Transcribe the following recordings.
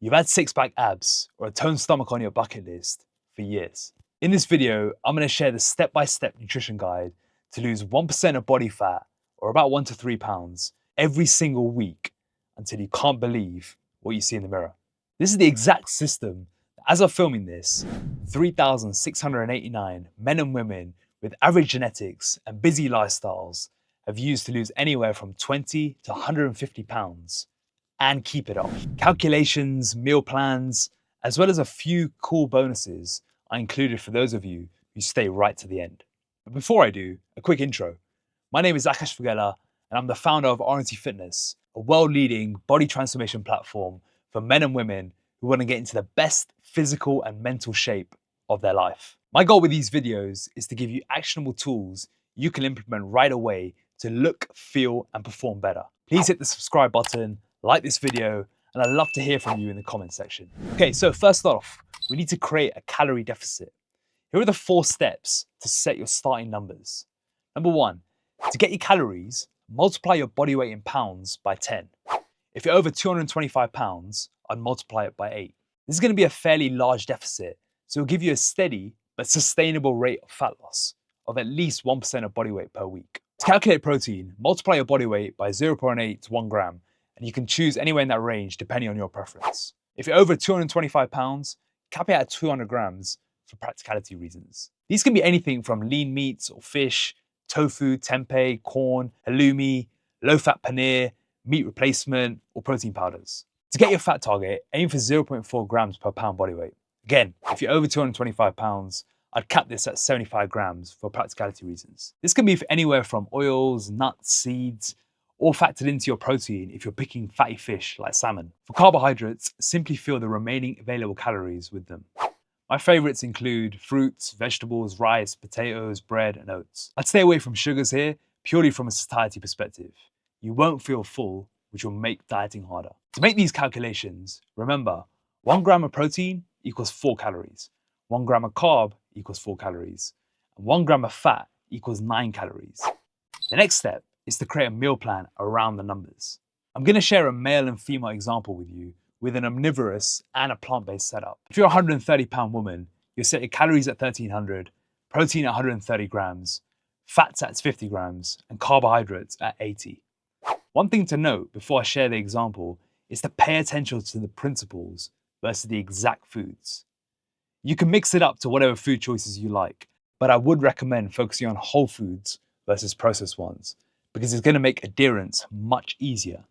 You've had six-pack abs or a toned stomach on your bucket list for years. In this video, I'm going to share the step-by-step nutrition guide to lose 1% of body fat, or about 1 to 3 pounds, every single week until you can't believe what you see in the mirror. This is the exact system that, as of filming this, 3,689 men and women with average genetics and busy lifestyles have used to lose anywhere from 20 to 150 pounds and keep it off. Calculations, meal plans, as well as a few cool bonuses are included for those of you who stay right to the end. But before I do, a quick intro. My name is Akash Vaghela, and I'm the founder of RNT Fitness, a world-leading body transformation platform for men and women who want to get into the best physical and mental shape of their life. My goal with these videos is to give you actionable tools you can implement right away to look, feel, and perform better. Please hit the subscribe button, like this video, and I'd love to hear from you in the comment section. Okay, so first off, we need to create a calorie deficit. Here are the 4 steps to set your starting numbers. Number 1, to get your calories, multiply your body weight in pounds by 10. If you're over 225 pounds, I'd multiply it by 8. This is going to be a fairly large deficit, so it'll give you a steady but sustainable rate of fat loss of at least 1% of body weight per week. To calculate protein, multiply your body weight by 0.8 to 1 gram, and you can choose anywhere in that range depending on your preference. If you're over 225 pounds, cap it at 200 grams for practicality reasons. These can be anything from lean meats or fish, tofu, tempeh, corn, halloumi, low-fat paneer, meat replacement, or protein powders. To get your fat target, aim for 0.4 grams per pound body weight. Again, if you're over 225 pounds, I'd cap this at 75 grams for practicality reasons. This can be for anywhere from oils, nuts, seeds, or factored into your protein if you're picking fatty fish like salmon. For carbohydrates, simply fill the remaining available calories with them. My favorites include fruits, vegetables, rice, potatoes, bread, and oats. I'd stay away from sugars here, purely from a satiety perspective. You won't feel full, which will make dieting harder. To make these calculations, remember, 1 gram of protein equals 4 calories. 1 gram of carb equals 4 calories. And 1 gram of fat equals 9 calories. The next step is to create a meal plan around the numbers. I'm going to share a male and female example with you with an omnivorous and a plant-based setup. If you're a 130-pound woman, you'll set your calories at 1,300, protein at 130 grams, fats at 50 grams, and carbohydrates at 80. One thing to note before I share the example is to pay attention to the principles versus the exact foods. You can mix it up to whatever food choices you like, but I would recommend focusing on whole foods versus processed ones, because it's going to make adherence much easier.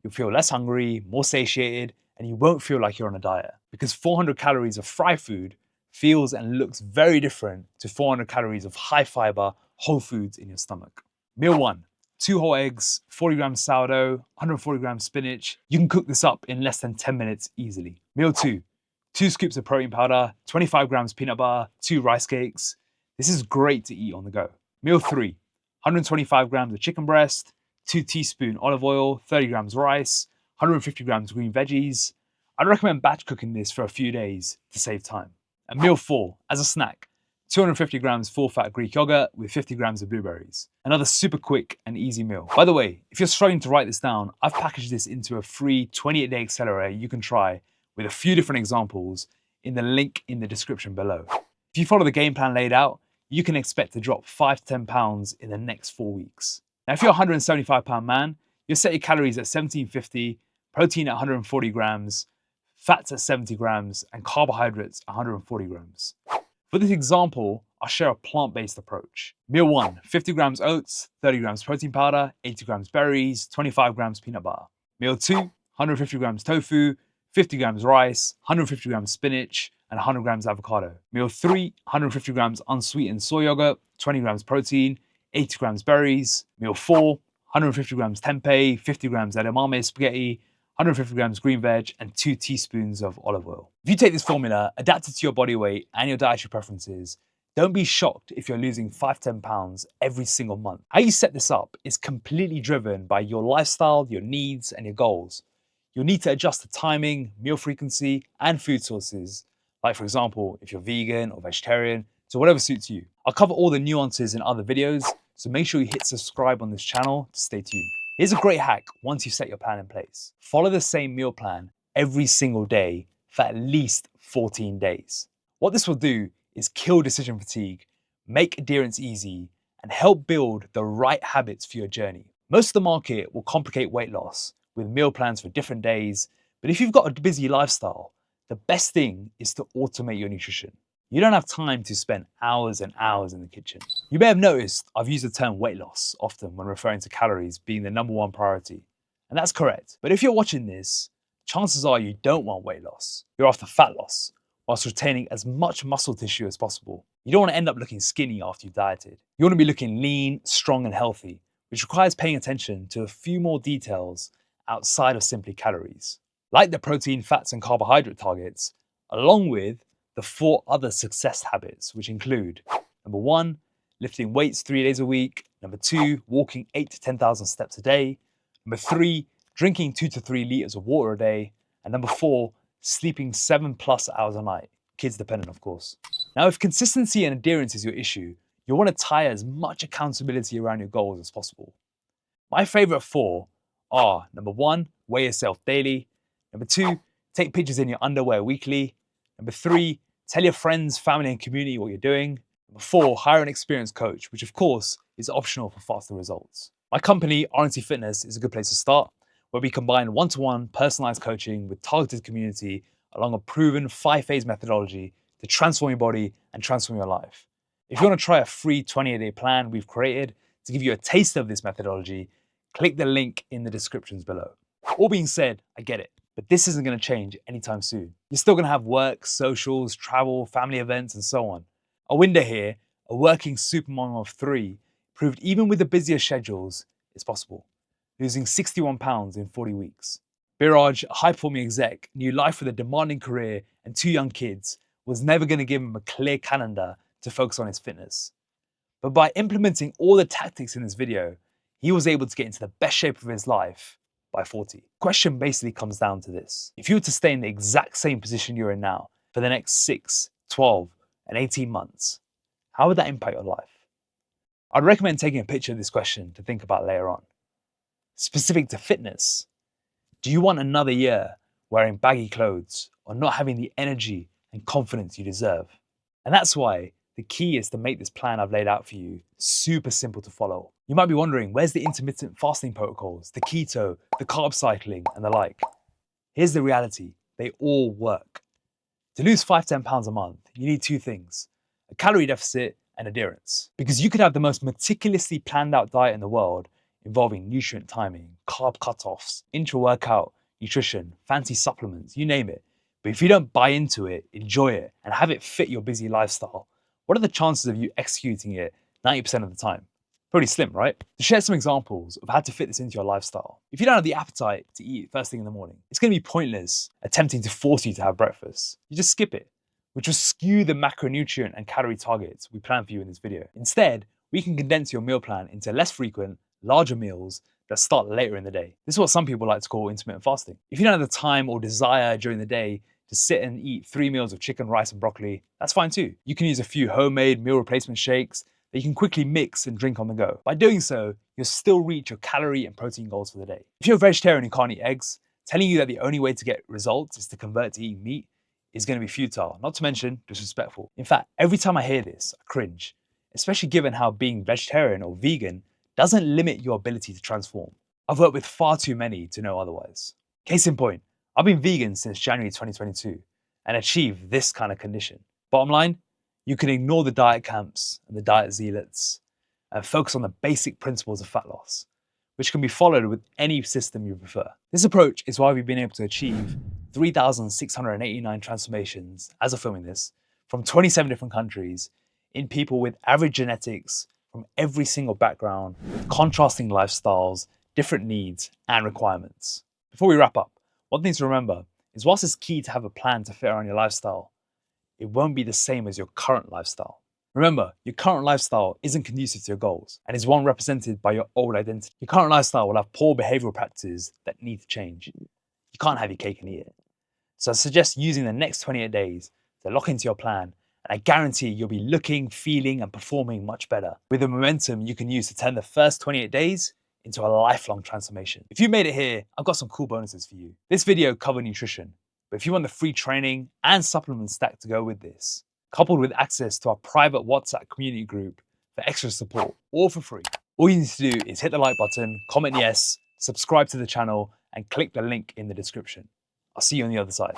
You'll feel less hungry, more satiated, and you won't feel like you're on a diet, because 400 calories of fried food feels and looks very different to 400 calories of high fiber whole foods in your stomach. Meal 1, 2 whole eggs, 40 grams sourdough, 140 grams spinach. You can cook this up in less than 10 minutes easily. Meal 2, 2 scoops of protein powder, 25 grams peanut butter, 2 rice cakes. This is great to eat on the go. Meal 3, 125 grams of chicken breast, 2 teaspoons olive oil, 30 grams rice, 150 grams green veggies. I'd recommend batch cooking this for a few days to save time. And meal 4, as a snack, 250 grams full-fat Greek yogurt with 50 grams of blueberries. Another super quick and easy meal. By the way, if you're struggling to write this down, I've packaged this into a free 28-day accelerator you can try with a few different examples in the link in the description below. If you follow the game plan laid out, you can expect to drop 5 to 10 pounds in the next 4 weeks. Now, if you're a 175-pound man, you'll set your calories at 1750, protein at 140 grams, fats at 70 grams, and carbohydrates 140 grams. For this example, I'll share a plant-based approach. Meal 1, 50 grams oats, 30 grams protein powder, 80 grams berries, 25 grams peanut butter. Meal 2, 150 grams tofu, 50 grams rice, 150 grams spinach, and 100 grams avocado. Meal 3, 150 grams unsweetened soy yogurt, 20 grams protein, 80 grams berries. Meal 4, 150 grams tempeh, 50 grams edamame spaghetti, 150 grams green veg, and 2 teaspoons of olive oil. If you take this formula, adapt it to your body weight and your dietary preferences, don't be shocked if you're losing 5 to 10 pounds every single month. How you set this up is completely driven by your lifestyle, your needs, and your goals. You'll need to adjust the timing, meal frequency, and food sources, like for example, if you're vegan or vegetarian, so whatever suits you. I'll cover all the nuances in other videos, so make sure you hit subscribe on this channel to stay tuned. Here's a great hack once you've set your plan in place. Follow the same meal plan every single day for at least 14 days. What this will do is kill decision fatigue, make adherence easy, and help build the right habits for your journey. Most of the market will complicate weight loss with meal plans for different days, but if you've got a busy lifestyle, the best thing is to automate your nutrition. You don't have time to spend hours and hours in the kitchen. You may have noticed I've used the term weight loss often when referring to calories being the number one priority. And that's correct. But if you're watching this, chances are you don't want weight loss. You're after fat loss, whilst retaining as much muscle tissue as possible. You don't want to end up looking skinny after you've dieted. You want to be looking lean, strong, and healthy, which requires paying attention to a few more details outside of simply calories, like the protein, fats, and carbohydrate targets, along with the 4 other success habits, which include number 1, lifting weights 3 days a week, number 2, walking 8 to 10,000 steps a day, number 3, drinking 2 to 3 liters of water a day, and number 4, sleeping 7+ hours a night, kids dependent of course. Now if consistency and adherence is your issue, you'll want to tie as much accountability around your goals as possible. My favorite 4 are number 1, weigh yourself daily, number 2, take pictures in your underwear weekly, number 3, tell your friends, family, and community what you're doing. Number 4, hire an experienced coach, which of course is optional for faster results. My company, RNT Fitness, is a good place to start, where we combine one-to-one personalized coaching with targeted community along a proven 5-phase methodology to transform your body and transform your life. If you want to try a free 28-day plan we've created to give you a taste of this methodology, click the link in the descriptions below. All being said, I get it. But this isn't going to change anytime soon. You're still going to have work, socials, travel, family events, and so on. Awinda here, a working supermom of 3, proved even with the busiest schedules, it's possible, losing 61 pounds in 40 weeks. Biraj, a high-performing exec, knew life with a demanding career and 2 young kids was never going to give him a clear calendar to focus on his fitness. But by implementing all the tactics in this video, he was able to get into the best shape of his life by 40. The question basically comes down to this. If you were to stay in the exact same position you're in now for the next 6, 12, and 18 months, how would that impact your life? I'd recommend taking a picture of this question to think about later on. Specific to fitness, do you want another year wearing baggy clothes or not having the energy and confidence you deserve? And that's why the key is to make this plan I've laid out for you super simple to follow. You might be wondering, where's the intermittent fasting protocols, the keto, the carb cycling, and the like? Here's the reality, they all work. To lose 5-10 pounds a month, you need 2 things, a calorie deficit and adherence. Because you could have the most meticulously planned out diet in the world involving nutrient timing, carb cutoffs, intra-workout nutrition, fancy supplements, you name it. But if you don't buy into it, enjoy it, and have it fit your busy lifestyle, what are the chances of you executing it 90% of the time? Pretty slim, right? To share some examples of how to fit this into your lifestyle. If you don't have the appetite to eat first thing in the morning, it's going to be pointless attempting to force you to have breakfast. You just skip it, which will skew the macronutrient and calorie targets we plan for you in this video. Instead, we can condense your meal plan into less frequent, larger meals that start later in the day. This is what some people like to call intermittent fasting. If you don't have the time or desire during the day to sit and eat 3 meals of chicken, rice, and broccoli, that's fine too. You can use a few homemade meal replacement shakes that you can quickly mix and drink on the go. By doing so, you'll still reach your calorie and protein goals for the day. If you're a vegetarian and can't eat eggs, telling you that the only way to get results is to convert to eating meat is going to be futile, not to mention disrespectful. In fact, every time I hear this, I cringe, especially given how being vegetarian or vegan doesn't limit your ability to transform. I've worked with far too many to know otherwise. Case in point, I've been vegan since January 2022 and achieved this kind of condition. Bottom line, you can ignore the diet camps and the diet zealots and focus on the basic principles of fat loss, which can be followed with any system you prefer. This approach is why we've been able to achieve 3,689 transformations as of filming this from 27 different countries in people with average genetics from every single background, with contrasting lifestyles, different needs, and requirements. Before we wrap up, one thing to remember is whilst it's key to have a plan to fit around your lifestyle, it won't be the same as your current lifestyle. Remember, your current lifestyle isn't conducive to your goals and is one represented by your old identity. Your current lifestyle will have poor behavioral practices that need to change. You can't have your cake and eat it. So I suggest using the next 28 days to lock into your plan, and I guarantee you'll be looking, feeling, and performing much better with the momentum you can use to turn the first 28 days into a lifelong transformation. If you made it here, I've got some cool bonuses for you. This video covered nutrition, but if you want the free training and supplement stack to go with this, coupled with access to our private WhatsApp community group for extra support, all for free, all you need to do is hit the like button, comment yes, subscribe to the channel, and click the link in the description. I'll see you on the other side.